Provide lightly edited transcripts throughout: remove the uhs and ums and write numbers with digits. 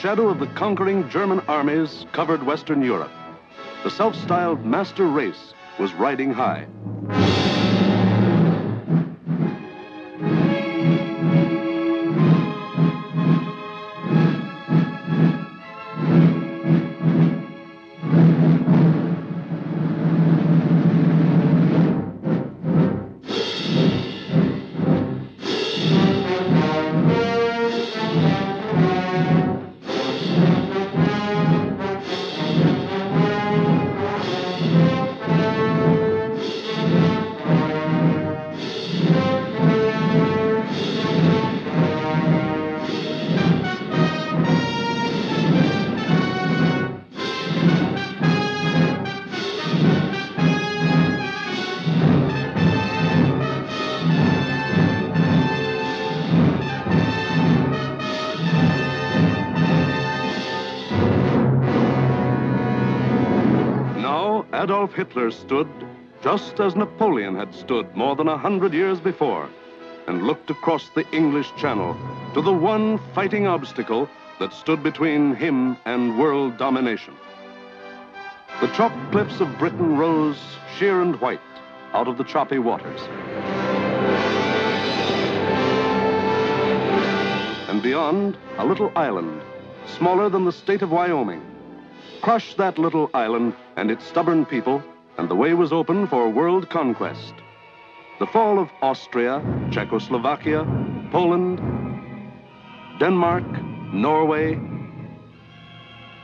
shadow of the conquering German armies covered Western Europe. The self-styled master race was riding high. Adolf Hitler stood just as Napoleon had stood more than 100 years before, and looked across the English Channel to the one fighting obstacle that stood between him and world domination. The chalk cliffs of Britain rose sheer and white out of the choppy waters. And beyond, a little island, smaller than the state of Wyoming. Crush that little island and its stubborn people, and the way was open for world conquest. The fall of Austria, Czechoslovakia, Poland, Denmark, Norway,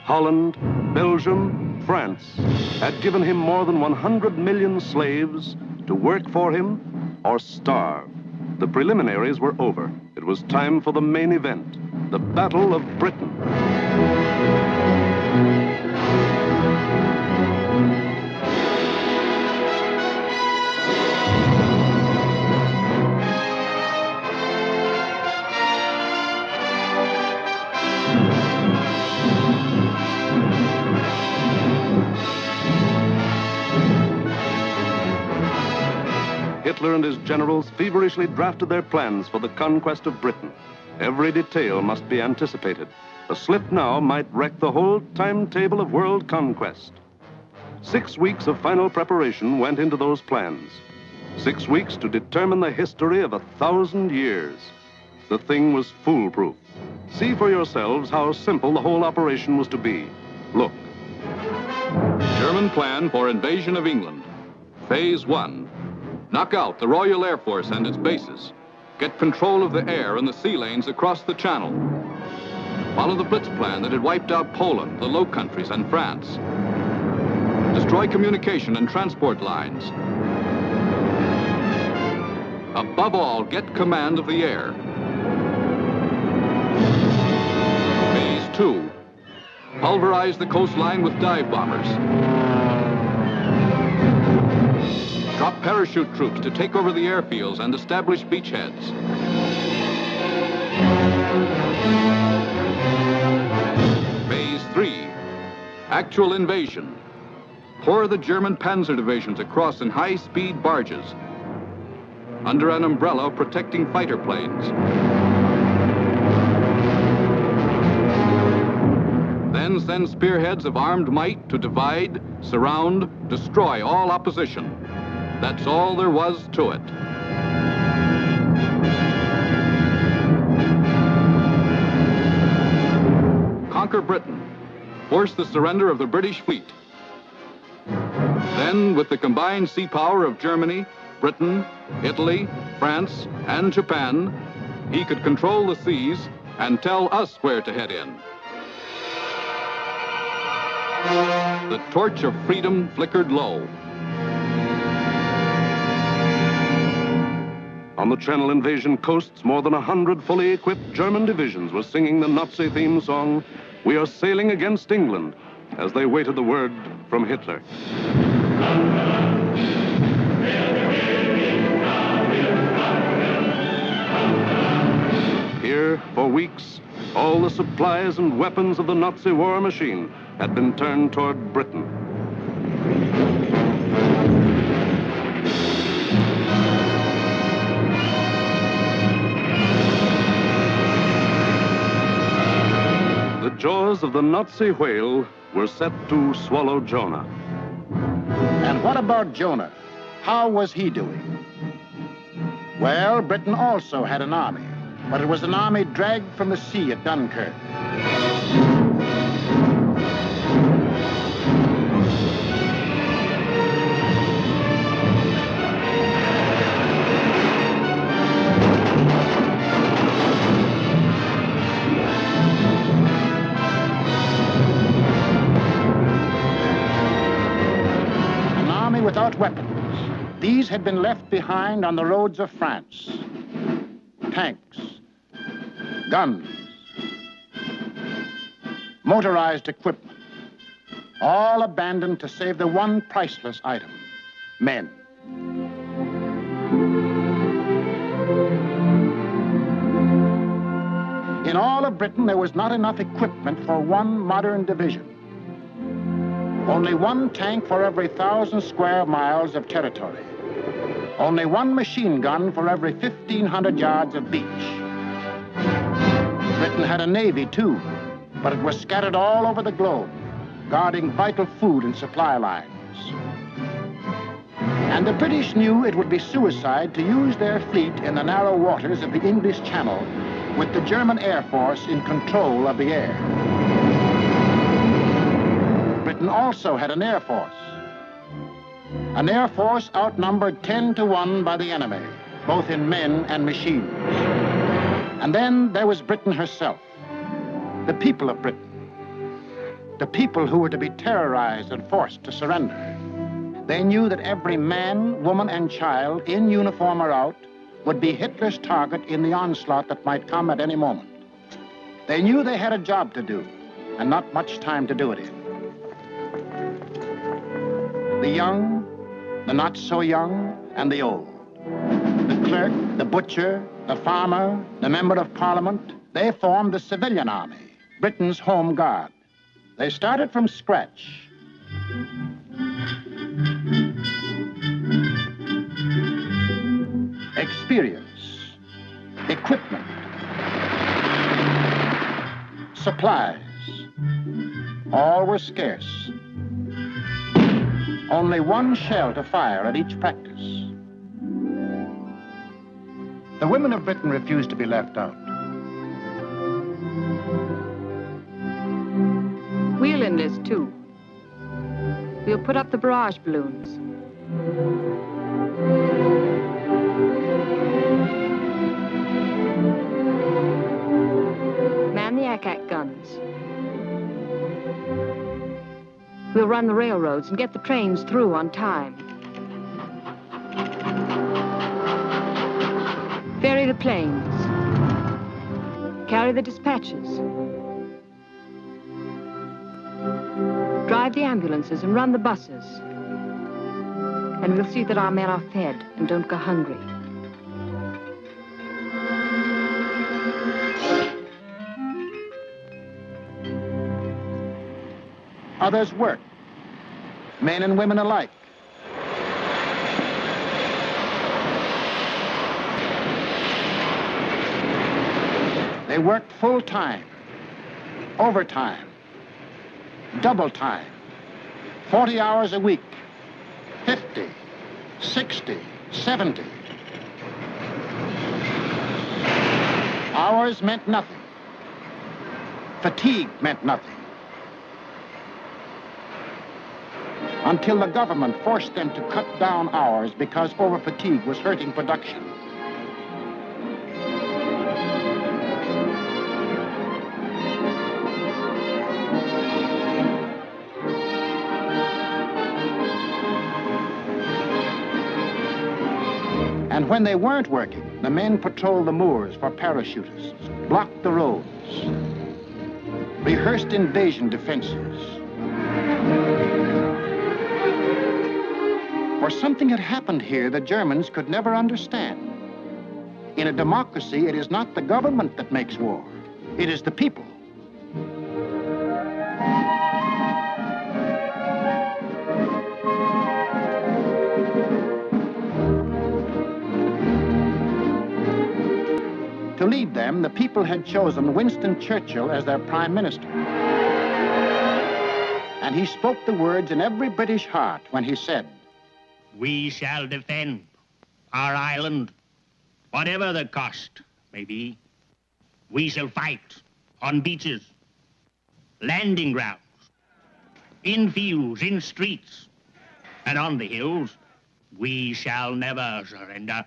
Holland, Belgium, France had given him more than 100 million slaves to work for him or starve. The preliminaries were over. It was time for the main event, the Battle of Britain. Hitler and his generals feverishly drafted their plans for the conquest of Britain. Every detail must be anticipated. A slip now might wreck the whole timetable of world conquest. 6 weeks of final preparation went into those plans. 6 weeks to determine the history of 1,000 years. The thing was foolproof. See for yourselves how simple the whole operation was to be. Look. German plan for invasion of England. Phase 1. Knock out the Royal Air Force and its bases. Get control of the air and the sea lanes across the Channel. Follow the Blitz plan that had wiped out Poland, the Low Countries, and France. Destroy communication and transport lines. Above all, get command of the air. Phase 2. Pulverize the coastline with dive bombers. Drop parachute troops to take over the airfields and establish beachheads. Phase 3. Actual invasion. Pour the German panzer divisions across in high-speed barges under an umbrella protecting fighter planes. Then send spearheads of armed might to divide, surround, destroy all opposition. That's all there was to it. Conquer Britain. Force the surrender of the British fleet. Then, with the combined sea power of Germany, Britain, Italy, France, and Japan, he could control the seas and tell us where to head in. The torch of freedom flickered low. On the Channel invasion coasts, more than 100 fully equipped German divisions were singing the Nazi theme song, "We are sailing against England," as they waited the word from Hitler. Here, for weeks, all the supplies and weapons of the Nazi war machine had been turned toward Britain. The the Nazi whale were set to swallow Jonah. And what about Jonah? How was he doing? Well, Britain also had an army, but it was an army dragged from the sea at Dunkirk. An army without weapons. These had been left behind on the roads of France. Tanks, guns, motorized equipment, all abandoned to save the one priceless item, men. In all of Britain, there was not enough equipment for one modern division. Only one tank for every 1,000 square miles of territory. Only one machine gun for every 1,500 yards of beach. Britain had a navy, too, but it was scattered all over the globe, guarding vital food and supply lines. And the British knew it would be suicide to use their fleet in the narrow waters of the English Channel with the German Air Force in control of the air. Britain also had an air force. An air force outnumbered 10 to 1 by the enemy, both in men and machines. And then there was Britain herself, the people of Britain, the people who were to be terrorized and forced to surrender. They knew that every man, woman, and child, in uniform or out, would be Hitler's target in the onslaught that might come at any moment. They knew they had a job to do, and not much time to do it in. The young, the not so young, and the old. The clerk, the butcher, the farmer, the member of parliament, they formed the civilian army, Britain's home guard. They started from scratch. Experience, equipment, supplies, all were scarce. Only one shell to fire at each practice. The women of Britain refused to be left out. We'll enlist too. We'll put up the barrage balloons. Man the ack-ack guns. We'll run the railroads and get the trains through on time. Ferry the planes. Carry the dispatches. Drive the ambulances and run the buses. And we'll see that our men are fed and don't go hungry. Others worked, men and women alike. They worked full time, overtime, double time, 40 hours a week, 50, 60, 70. Hours meant nothing. Fatigue meant nothing. Until the government forced them to cut down hours because overfatigue was hurting production. And when they weren't working, the men patrolled the moors for parachutists, blocked the roads, rehearsed invasion defenses. For something had happened here the Germans could never understand. In a democracy, it is not the government that makes war. It is the people. To lead them, the people had chosen Winston Churchill as their prime minister. And he spoke the words in every British heart when he said, "We shall defend our island, whatever the cost may be. We shall fight on beaches, landing grounds, in fields, in streets, and on the hills. We shall never surrender."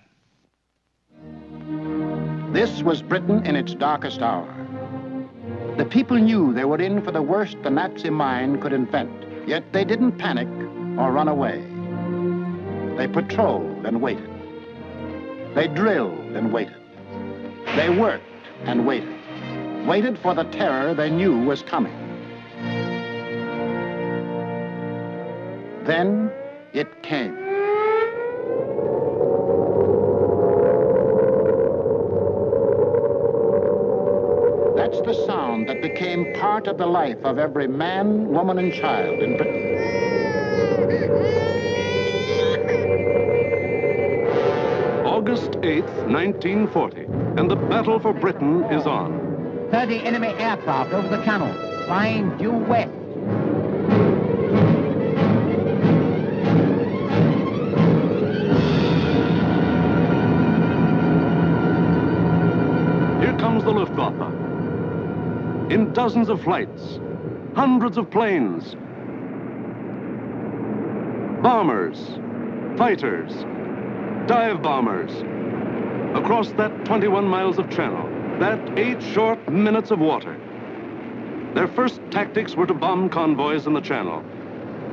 This was Britain in its darkest hour. The people knew they were in for the worst the Nazi mind could invent, yet they didn't panic or run away. They patrolled and waited. They drilled and waited. They worked and waited. Waited for the terror they knew was coming. Then it came. That's the sound that became part of the life of every man, woman, and child in Britain. August 8th, 1940, and the battle for Britain is on. 30 enemy aircraft over the channel, flying due west. Here comes the Luftwaffe. In dozens of flights, hundreds of planes, bombers, fighters, dive bombers, across that 21 miles of channel, that 8 short minutes of water. Their first tactics were to bomb convoys in the channel.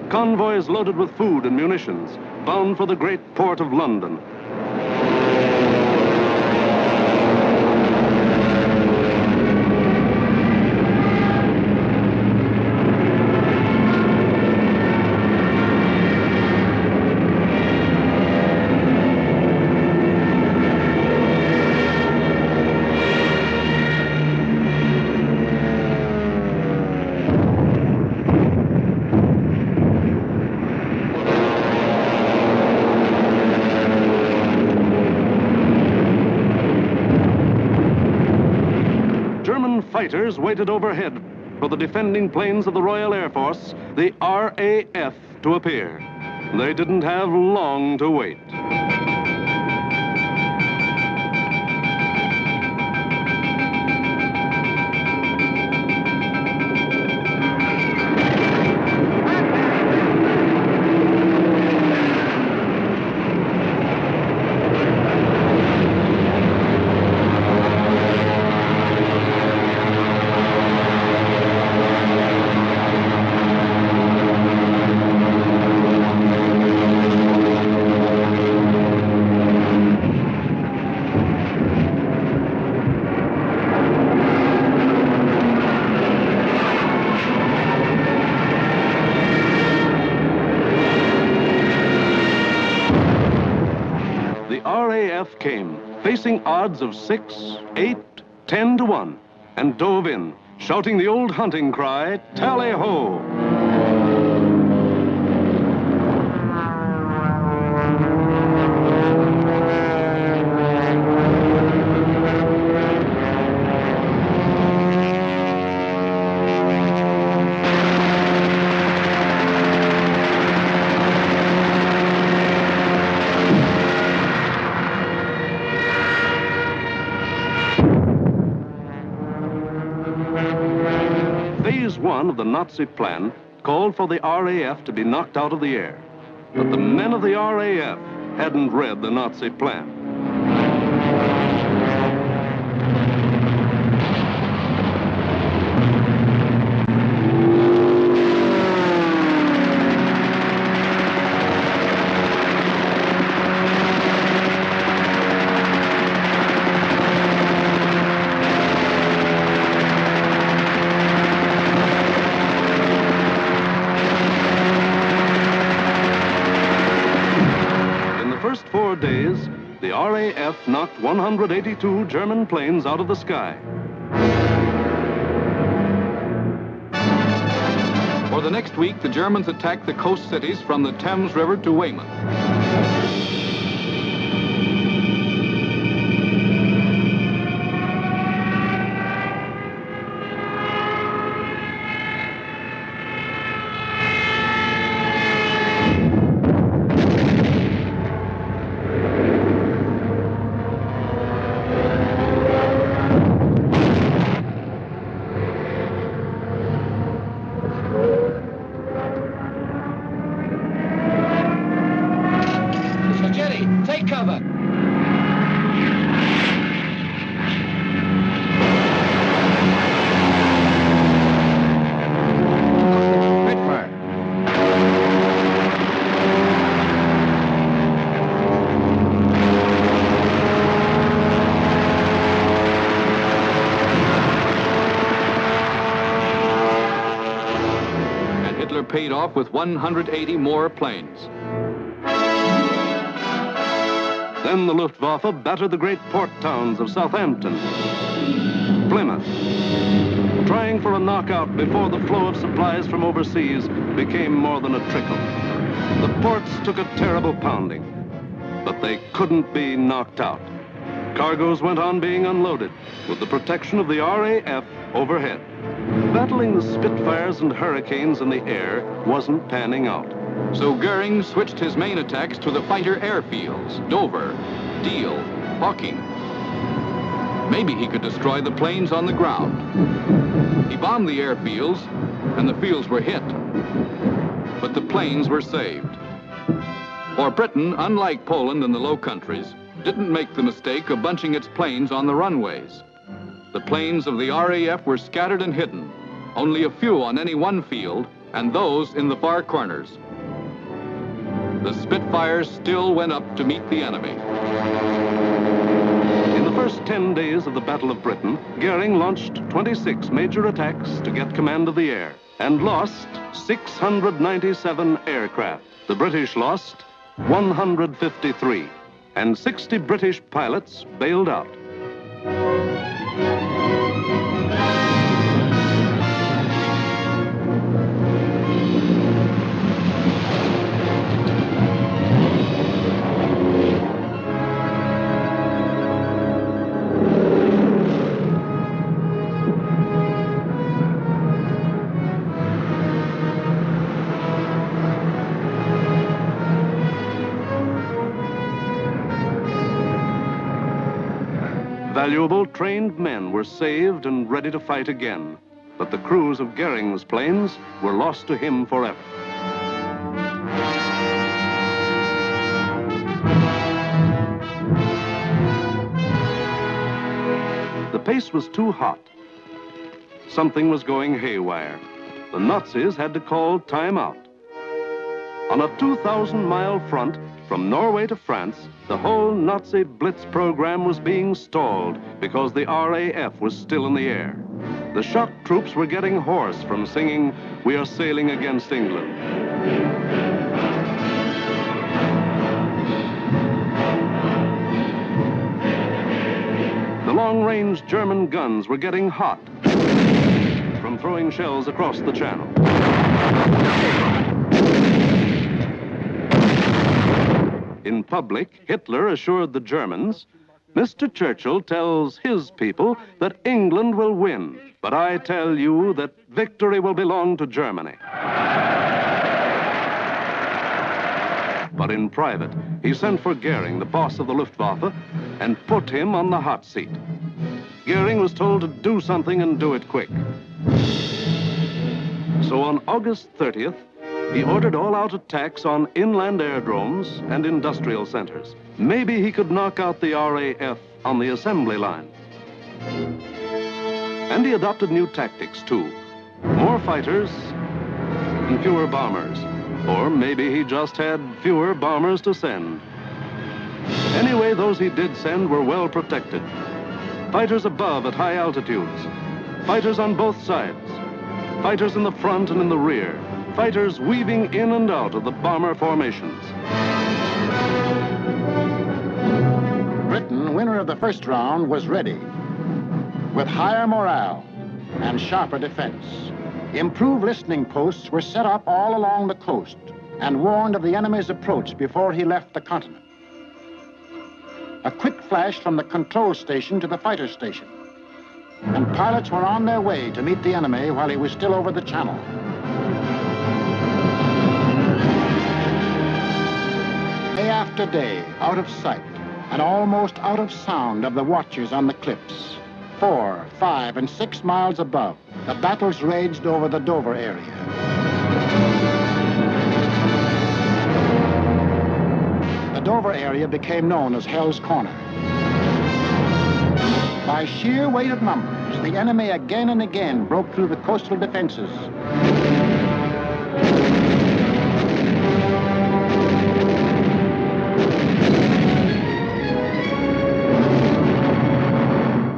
Convoys loaded with food and munitions, bound for the great port of London. Fighters waited overhead for the defending planes of the Royal Air Force, the RAF, to appear. They didn't have long to wait. RAF came, facing odds of 6, 8, 10 to 1, and dove in, shouting the old hunting cry, "Tally-ho!" Phase 1 of the Nazi plan called for the RAF to be knocked out of the air. But the men of the RAF hadn't read the Nazi plan. First 4 days, the RAF knocked 182 German planes out of the sky. For the next week, the Germans attacked the coast cities from the Thames River to Weymouth. Ready. Take cover. Hitler. And Hitler paid off with 180 more planes. Then the Luftwaffe battered the great port towns of Southampton, Plymouth, trying for a knockout before the flow of supplies from overseas became more than a trickle. The ports took a terrible pounding, but they couldn't be knocked out. Cargoes went on being unloaded with the protection of the RAF overhead. Battling the Spitfires and Hurricanes in the air wasn't panning out. So Goering switched his main attacks to the fighter airfields, Dover, Deal, Hawking. Maybe he could destroy the planes on the ground. He bombed the airfields, and the fields were hit. But the planes were saved. For Britain, unlike Poland and the Low Countries, didn't make the mistake of bunching its planes on the runways. The planes of the RAF were scattered and hidden, only a few on any one field, and those in the far corners. The Spitfires still went up to meet the enemy. In the first 10 days of the Battle of Britain, Goering launched 26 major attacks to get command of the air and lost 697 aircraft. The British lost 153, and 60 British pilots bailed out. Valuable trained men were saved and ready to fight again, but the crews of Goering's planes were lost to him forever. The pace was too hot. Something was going haywire. The Nazis had to call time out. On a 2,000-mile front from Norway to France, the whole Nazi Blitz program was being stalled because the RAF was still in the air. The shock troops were getting hoarse from singing, "We are sailing against England." The long-range German guns were getting hot from throwing shells across the channel. In public, Hitler assured the Germans, "Mr. Churchill tells his people that England will win, but I tell you that victory will belong to Germany." But in private, he sent for Goering, the boss of the Luftwaffe, and put him on the hot seat. Goering was told to do something and do it quick. So on August 30th, he ordered all-out attacks on inland aerodromes and industrial centers. Maybe he could knock out the RAF on the assembly line. And he adopted new tactics, too. More fighters and fewer bombers. Or maybe he just had fewer bombers to send. Anyway, those he did send were well protected. Fighters above at high altitudes. Fighters on both sides. Fighters in the front and in the rear. Fighters weaving in and out of the bomber formations. Britain, winner of the first round, was ready with higher morale and sharper defense. Improved listening posts were set up all along the coast and warned of the enemy's approach before he left the continent. A quick flash from the control station to the fighter station, and pilots were on their way to meet the enemy while he was still over the channel. Day after day, out of sight and almost out of sound of the watchers on the cliffs, 4, 5, and 6 miles above, the battles raged over the Dover area. The Dover area became known as Hell's Corner. By sheer weight of numbers, the enemy again and again broke through the coastal defenses.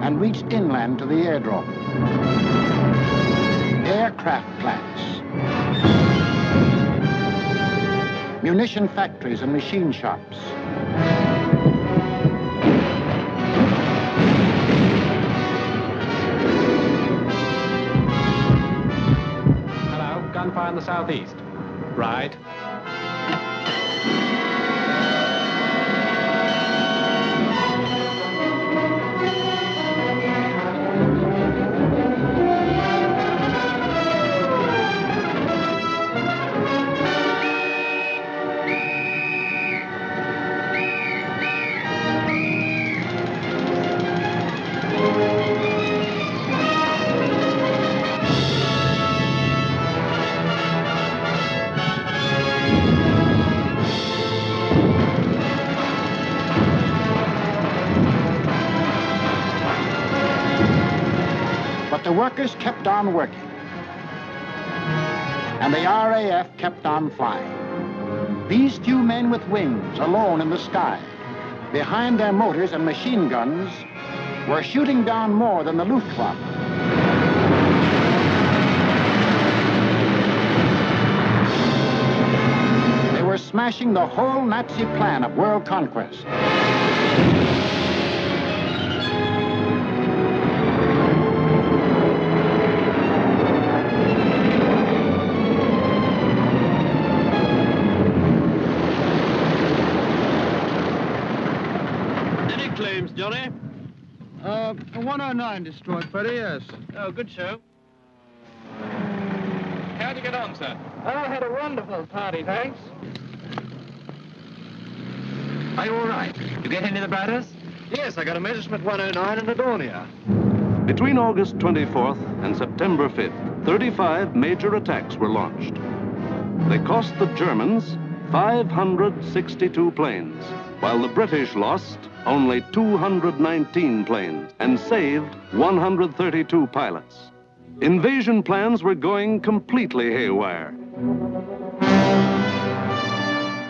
And reached inland to the airdrome. Aircraft plants, munition factories and machine shops. Hello, gunfire in the southeast. Right. But the workers kept on working. And the RAF kept on flying. These few men with wings, alone in the sky, behind their motors and machine guns, were shooting down more than the Luftwaffe. They were smashing the whole Nazi plan of world conquest. Claims, Johnny? 109 destroyed, Freddie, yes. Oh, good show. How'd you get on, sir? I had a wonderful party, thanks. Are you all right? You get any of the batters? Yes, I got a Messerschmitt 109 in Adonia. Between August 24th and September 5th, 35 major attacks were launched. They cost the Germans 562 planes, while the British lost only 219 planes and saved 132 pilots. Invasion plans were going completely haywire.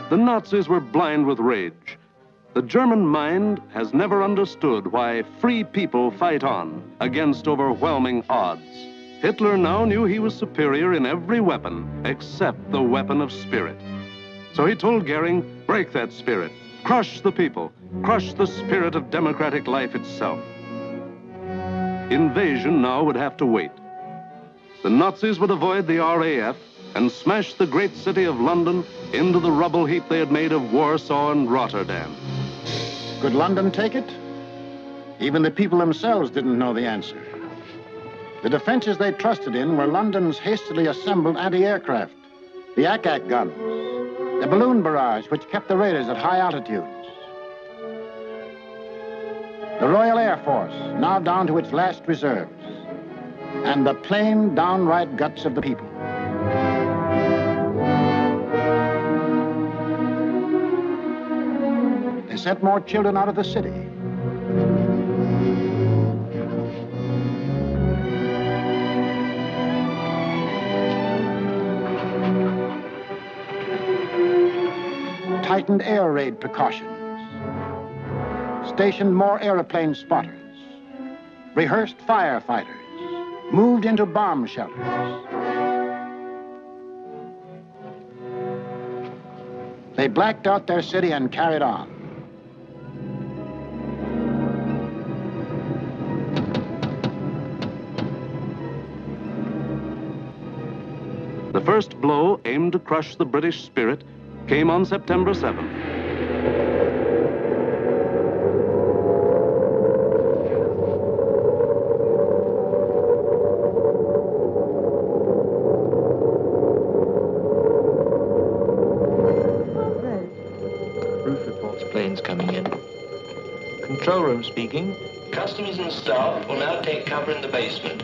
The Nazis were blind with rage. The German mind has never understood why free people fight on against overwhelming odds. Hitler now knew he was superior in every weapon except the weapon of spirit. So he told Goering, break that spirit, crush the people, crush the spirit of democratic life itself. Invasion now would have to wait. The Nazis would avoid the RAF and smash the great city of London into the rubble heap they had made of Warsaw and Rotterdam. Could London take it? Even the people themselves didn't know the answer. The defenses they trusted in were London's hastily assembled anti-aircraft, the Ack-Ack guns, the balloon barrage which kept the raiders at high altitudes, the Royal Air Force, now down to its last reserves, and the plain, downright guts of the people. They sent more children out of the city. Tightened air raid precautions, stationed more airplane spotters, rehearsed firefighters, moved into bomb shelters. They blacked out their city and carried on. The first blow, aimed to crush the British spirit, came on September 7th. Roof reports planes coming in. Control room speaking. Customers and staff will now take cover in the basement.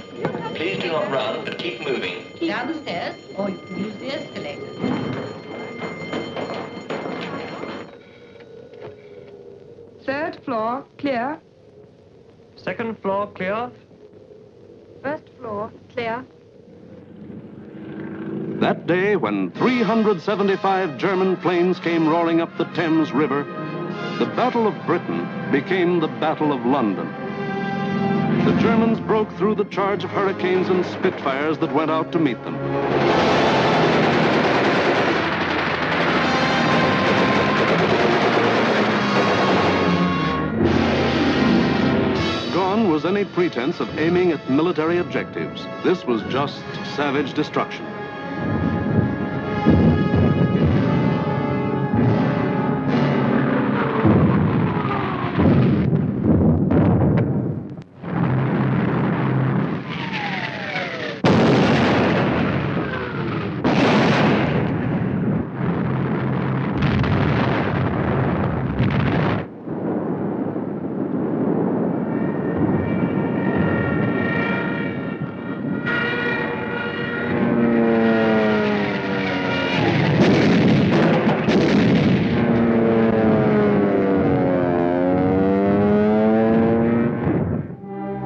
Please do not run, but keep moving. Down the stairs, or you can use the escalator. Third floor, clear. Second floor clear. First floor, clear. That day, when 375 German planes came roaring up the Thames River, the Battle of Britain became the Battle of London. The Germans broke through the charge of Hurricanes and Spitfires that went out to meet them. Gone was any pretense of aiming at military objectives. This was just savage destruction.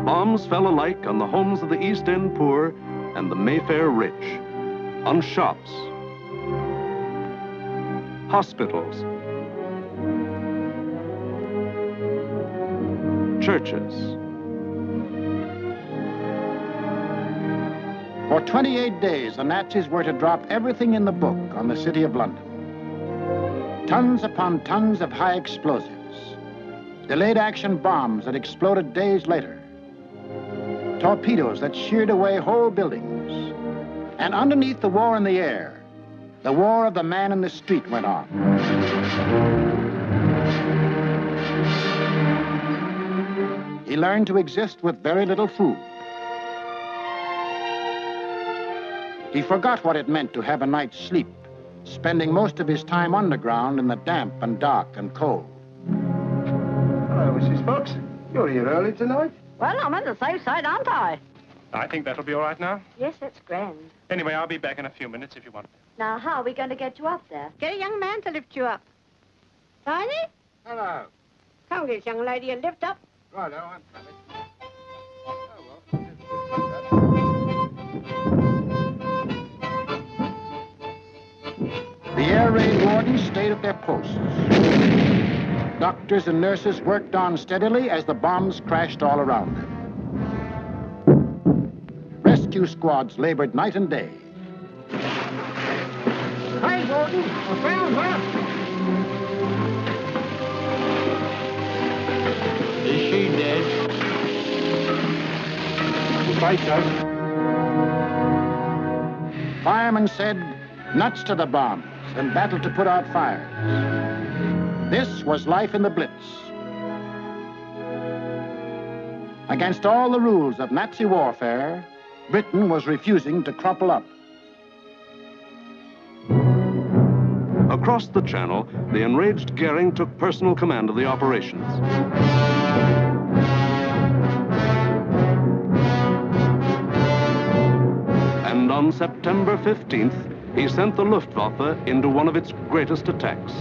Bombs fell alike on the homes of the East End poor and the Mayfair rich, on shops, hospitals, churches. For 28 days, the Nazis were to drop everything in the book on the city of London. Tons upon tons of high explosives, delayed action bombs that exploded days later, torpedoes that sheared away whole buildings. And underneath the war in the air, the war of the man in the street went on. He learned to exist with very little food. He forgot what it meant to have a night's sleep, spending most of his time underground in the damp and dark and cold. Hello, Mrs. Fox. You're here early tonight. Well, I'm on the safe side, aren't I? I think that'll be all right now. Yes, that's grand. Anyway, I'll be back in a few minutes if you want. Now, how are we going to get you up there? Get a young man to lift you up. Tiny? Hello. Come with this young lady and lift up. Righto, I'm coming. The air raid wardens stayed at their posts. Doctors and nurses worked on steadily as the bombs crashed all around them. Rescue squads labored night and day. Hey, Gordon, I found her. Is she dead? I'm afraid so. Firemen said, nuts to the bombs and battled to put out fires. This was life in the Blitz. Against all the rules of Nazi warfare, Britain was refusing to crumple up. Across the Channel, the enraged Goering took personal command of the operations. And on September 15th, he sent the Luftwaffe into one of its greatest attacks.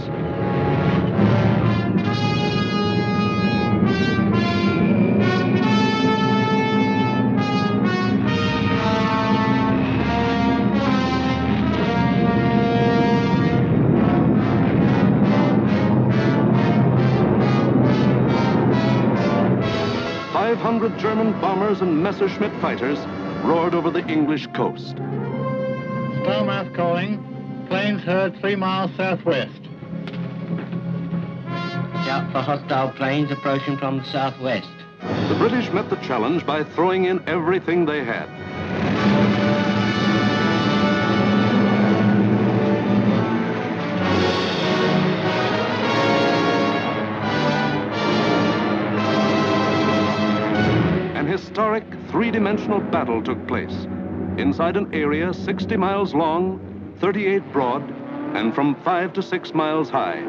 German bombers and Messerschmitt fighters roared over the English coast. Starmouth calling. Planes heard 3 miles southwest. Watch out for hostile planes approaching from the southwest. The British met the challenge by throwing in everything they had. Historic three-dimensional battle took place inside an area 60 miles long, 38 broad, and from 5 to 6 miles high.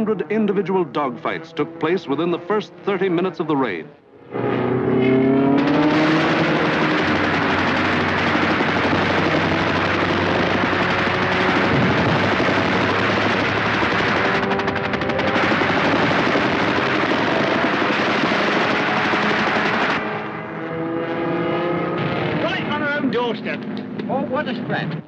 100 individual dogfights took place within the first 30 minutes of the raid. Right on our own doorstep. Oh, what a scrap.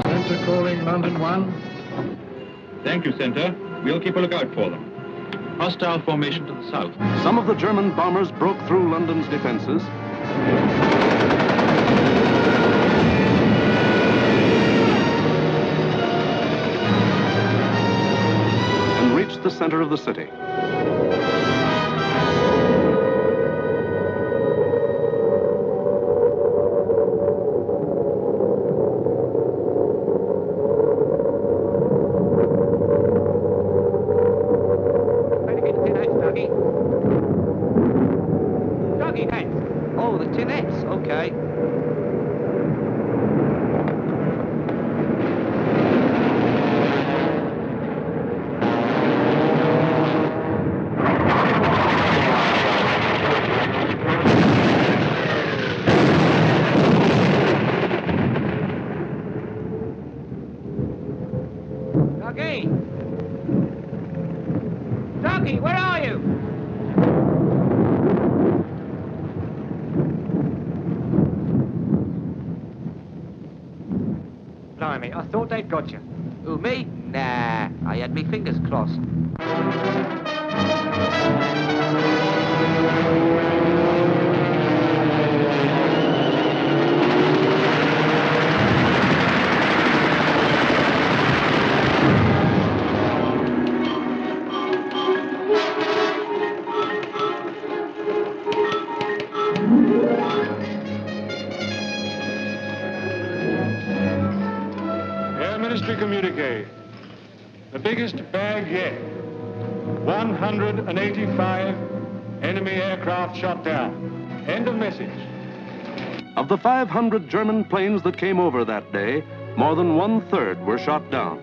Center calling London 1. Thank you, Center. We'll keep a lookout for them. Hostile formation to the south. Some of the German bombers broke through London's defenses. And reached the center of the city. Oh, the tinettes, okay. Doggy! Doggy, where are you? Blimey, I thought they'd got you. Who, me? Nah, I had me fingers crossed. Air Ministry communique. The biggest bag yet. 185 enemy aircraft shot down. End of message. Of the 500 German planes that came over that day, more than 1/3 were shot down.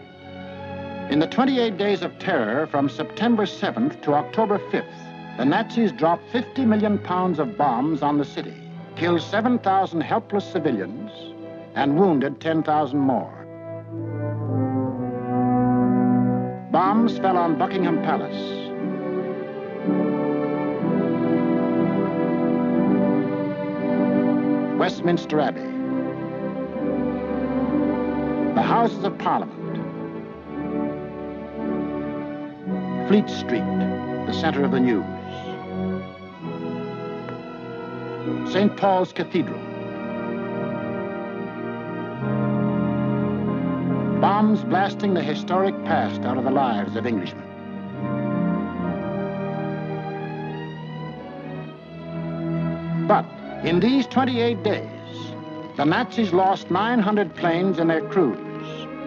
In the 28 days of terror from September 7th to October 5th, the Nazis dropped 50 million pounds of bombs on the city, killed 7,000 helpless civilians, and wounded 10,000 more. Bombs fell on Buckingham Palace, Westminster Abbey, the Houses of Parliament, Fleet Street, the center of the news, St. Paul's Cathedral. Bombs blasting the historic past out of the lives of Englishmen. But in these 28 days, the Nazis lost 900 planes and their crews.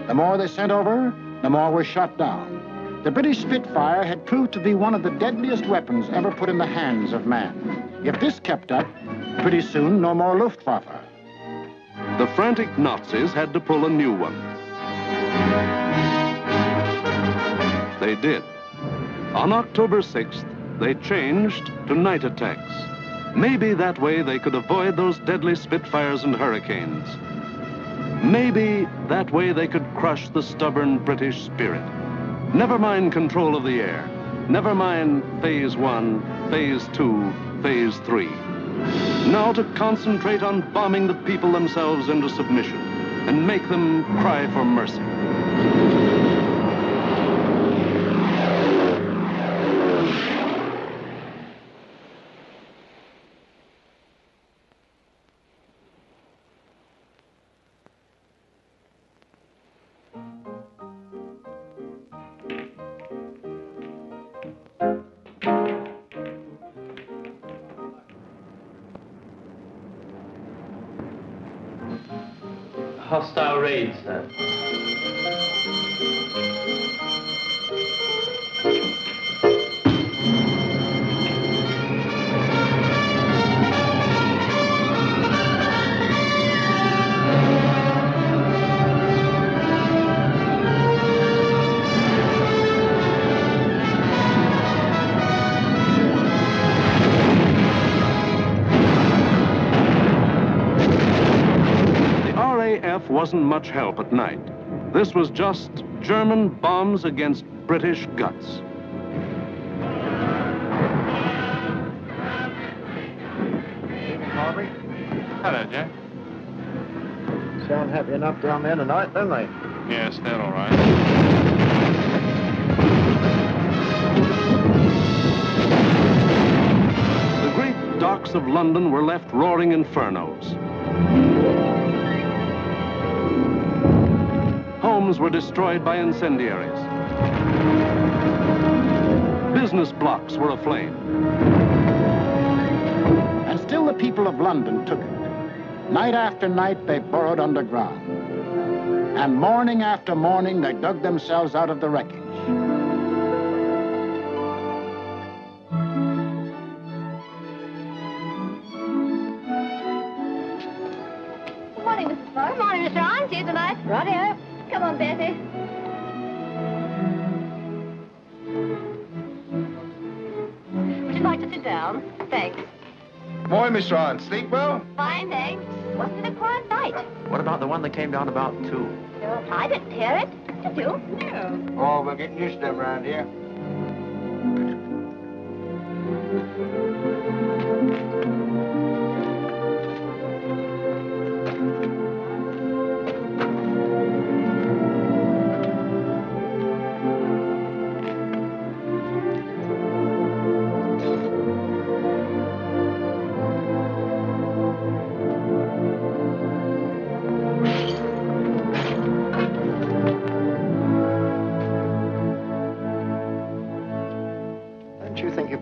The more they sent over, the more were shot down. The British Spitfire had proved to be one of the deadliest weapons ever put in the hands of man. If this kept up, pretty soon no more Luftwaffe. The frantic Nazis had to pull a new one. They did. On October 6th, they changed to night attacks. Maybe that way they could avoid those deadly Spitfires and Hurricanes. Maybe that way they could crush the stubborn British spirit. Never mind control of the air. Never mind Phase 1, Phase 2, Phase 3. Now to concentrate on bombing the people themselves into submission and make them cry for mercy. Hostile raid, sir. Wasn't much help at night. This was just German bombs against British guts. Harvey. Hello, Jack. Sound happy enough down there tonight, don't they? Yes, they're all right. The great docks of London were left roaring infernos. Homes were destroyed by incendiaries. Business blocks were aflame. And still the people of London took it. Night after night, they burrowed underground. And morning after morning, they dug themselves out of the wreckage. Good morning, Mrs. Fox. Good morning, Mr. Arne. See you tonight. Righty-o. Come on, Bessie. Would you like to sit down? Thanks. Morning, Mr. Arne. Sleep well? Fine, thanks. Wasn't it a quiet night? What about the one that came down about 2? No, I didn't hear it. Did you? No. Oh, we're getting used to them around here.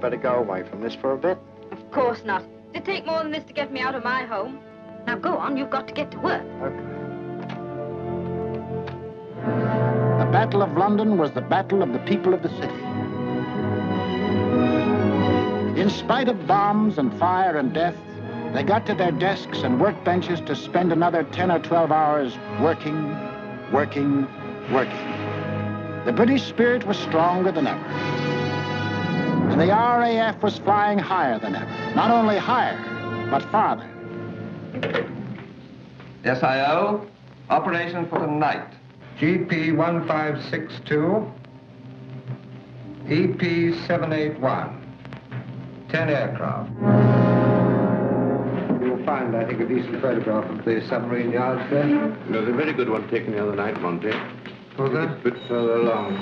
Better go away from this for a bit. Of course not. It'd take more than this to get me out of my home. Now go on, you've got to get to work. Okay. The Battle of London was the battle of the people of the city. In spite of bombs and fire and death, they got to their desks and workbenches to spend another 10 or 12 hours working. The British spirit was stronger than ever. And the RAF was flying higher than ever. Not only higher, but farther. SIO, operation for tonight. GP 1562, EP 781, 10 aircraft. You'll find, I think, a decent photograph of the submarine yards there. There's a very good one taken the other night, Monty. Was there? A bit further along.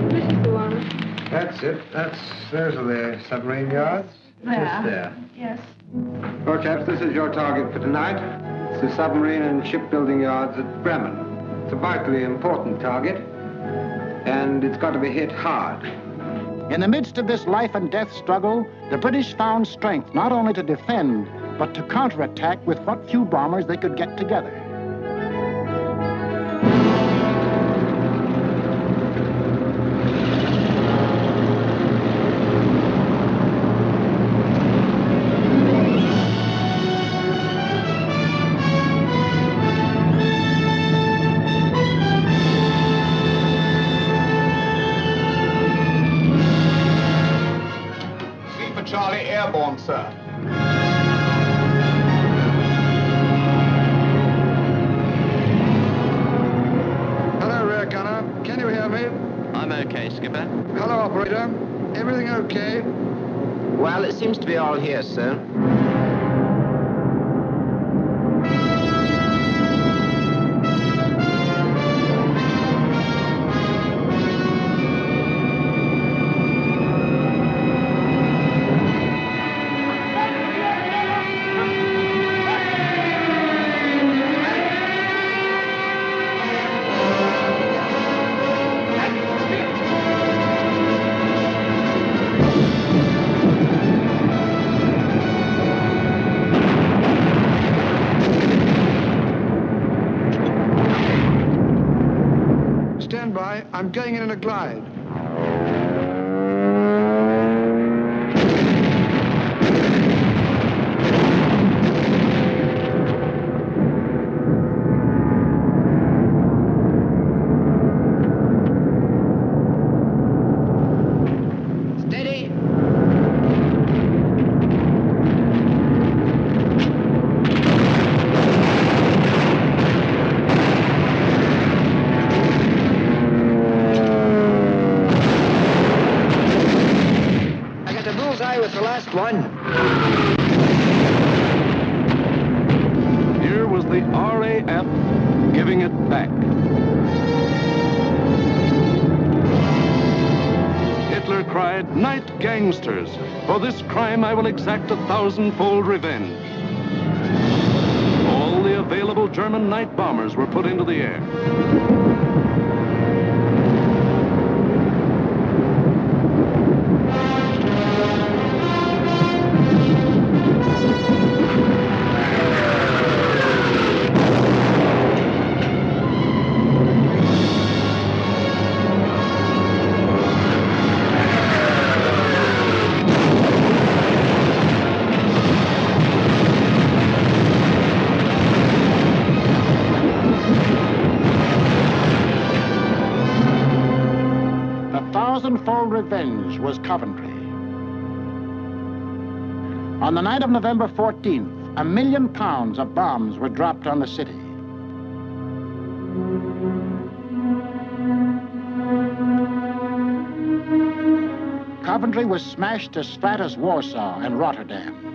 This is the one. That's it. Those are the submarine yards. There. Just there. Yes. Well, chaps, this is your target for tonight. It's the submarine and shipbuilding yards at Bremen. It's a vitally important target, and it's got to be hit hard. In the midst of this life and death struggle, the British found strength not only to defend, but to counterattack with what few bombers they could get together. Charlie airborne, sir. Hello, rear gunner. Can you hear me? I'm okay, Skipper. Hello, operator. Everything okay? Well, it seems to be all here, sir. fly. I'm going in a glide. With the last one. Here was the RAF giving it back. Hitler cried, "Night gangsters! For this crime I will exact 1,000-fold revenge." All the available German night bombers were put into the air. Thousand-fold revenge was Coventry. On the night of November 14th, £1 million of bombs were dropped on the city. Coventry was smashed as flat as Warsaw and Rotterdam.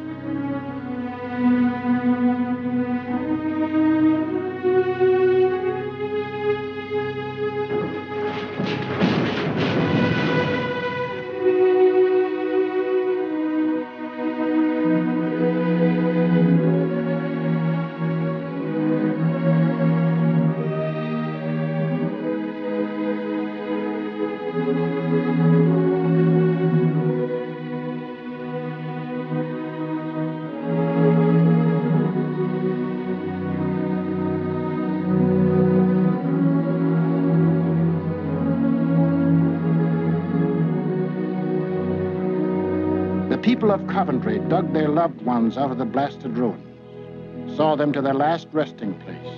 The people of Coventry dug their loved ones out of the blasted ruins, saw them to their last resting place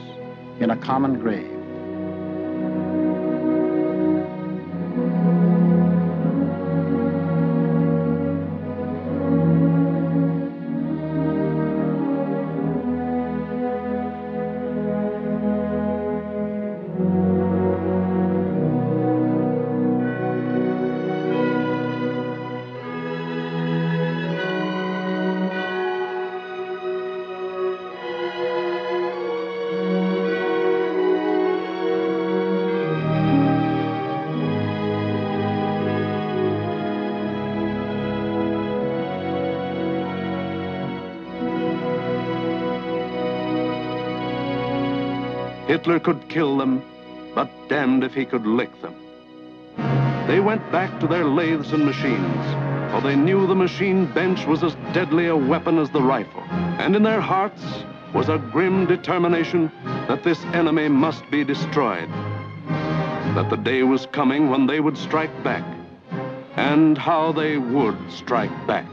in a common grave. Hitler could kill them, but damned if he could lick them. They went back to their lathes and machines, for they knew the machine bench was as deadly a weapon as the rifle. And in their hearts was a grim determination that this enemy must be destroyed, that the day was coming when they would strike back, and how they would strike back.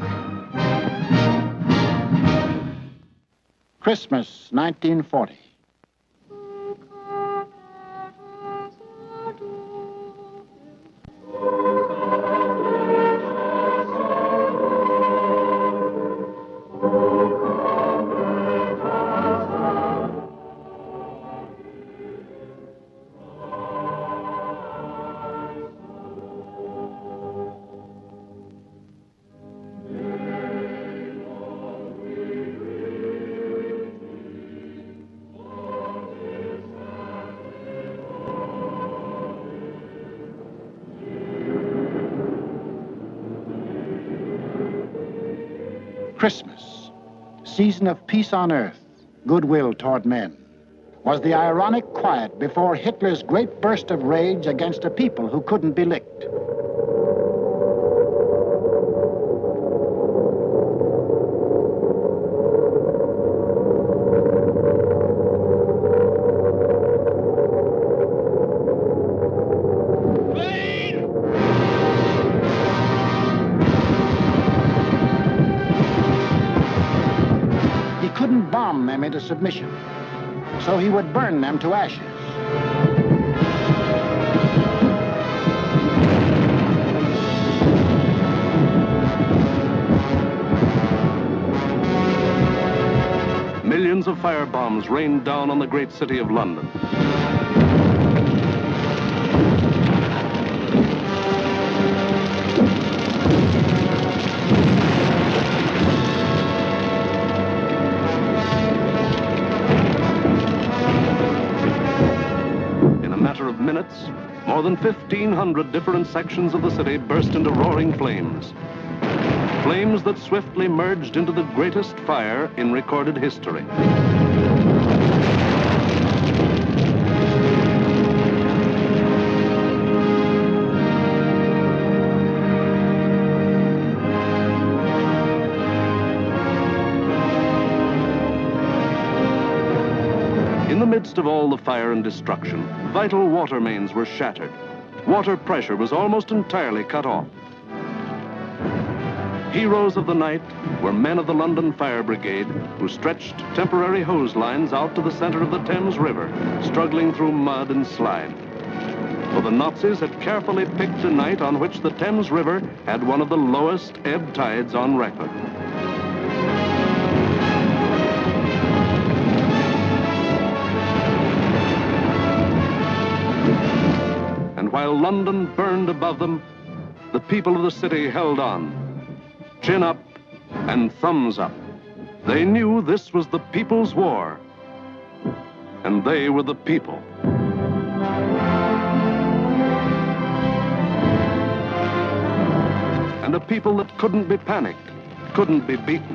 Christmas, 1940. Christmas, season of peace on earth, goodwill toward men, was the ironic quiet before Hitler's great burst of rage against a people who couldn't be licked. submission. So he would burn them to ashes. Millions of firebombs rained down on the great city of London. In a matter of minutes, more than 1,500 different sections of the city burst into roaring flames. Flames that swiftly merged into the greatest fire in recorded history. In the midst of all the fire and destruction, vital water mains were shattered. Water pressure was almost entirely cut off. Heroes of the night were men of the London Fire Brigade who stretched temporary hose lines out to the center of the Thames River, struggling through mud and slime. For the Nazis had carefully picked a night on which the Thames River had one of the lowest ebb tides on record. And while London burned above them, the people of the city held on. Chin up and thumbs up. They knew this was the people's war, and they were the people. And a people that couldn't be panicked, couldn't be beaten.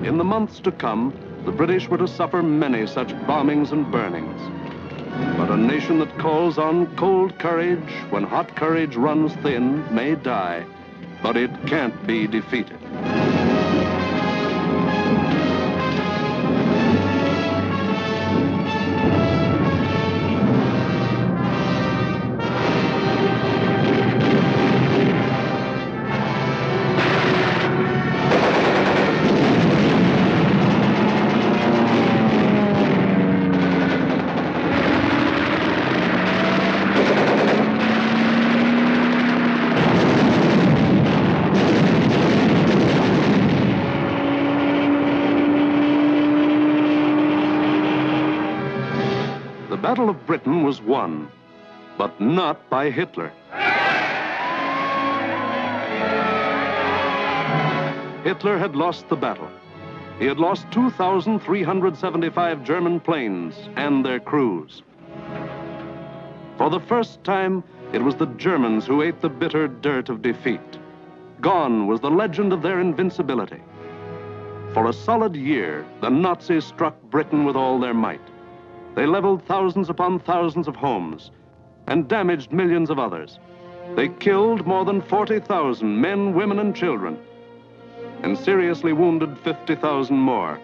In the months to come, the British were to suffer many such bombings and burnings. But a nation that calls on cold courage when hot courage runs thin may die, but it can't be defeated. The Battle of Britain was won, but not by Hitler. Hitler had lost the battle. He had lost 2,375 German planes and their crews. For the first time, it was the Germans who ate the bitter dirt of defeat. Gone was the legend of their invincibility. For a solid year, the Nazis struck Britain with all their might. They leveled thousands upon thousands of homes and damaged millions of others. They killed more than 40,000 men, women, and children, and seriously wounded 50,000 more.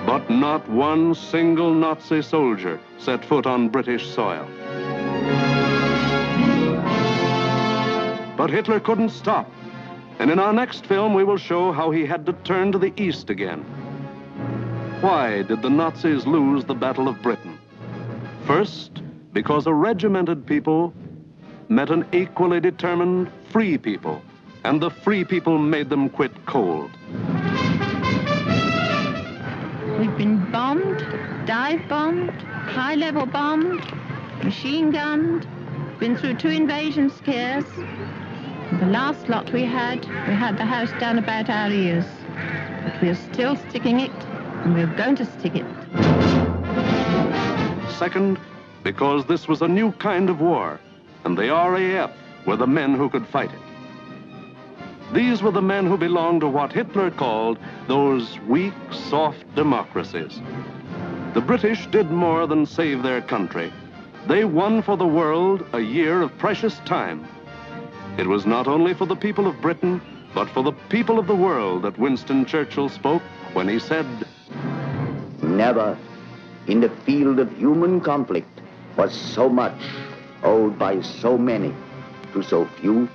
But not one single Nazi soldier set foot on British soil. But Hitler couldn't stop, and in our next film we will show how he had to turn to the east again. Why did the Nazis lose the Battle of Britain? First, because a regimented people met an equally determined free people, and the free people made them quit cold. We've been bombed, dive bombed, high-level bombed, machine gunned, been through 2 invasion scares. The last lot we had the house down about our ears. But we're still sticking it, and we're going to stick it. Second, because this was a new kind of war, and the RAF were the men who could fight it. These were the men who belonged to what Hitler called those weak, soft democracies. The British did more than save their country. They won for the world a year of precious time. It was not only for the people of Britain, but for the people of the world that Winston Churchill spoke when he said, "Never in the field of human conflict was so much owed by so many to so few.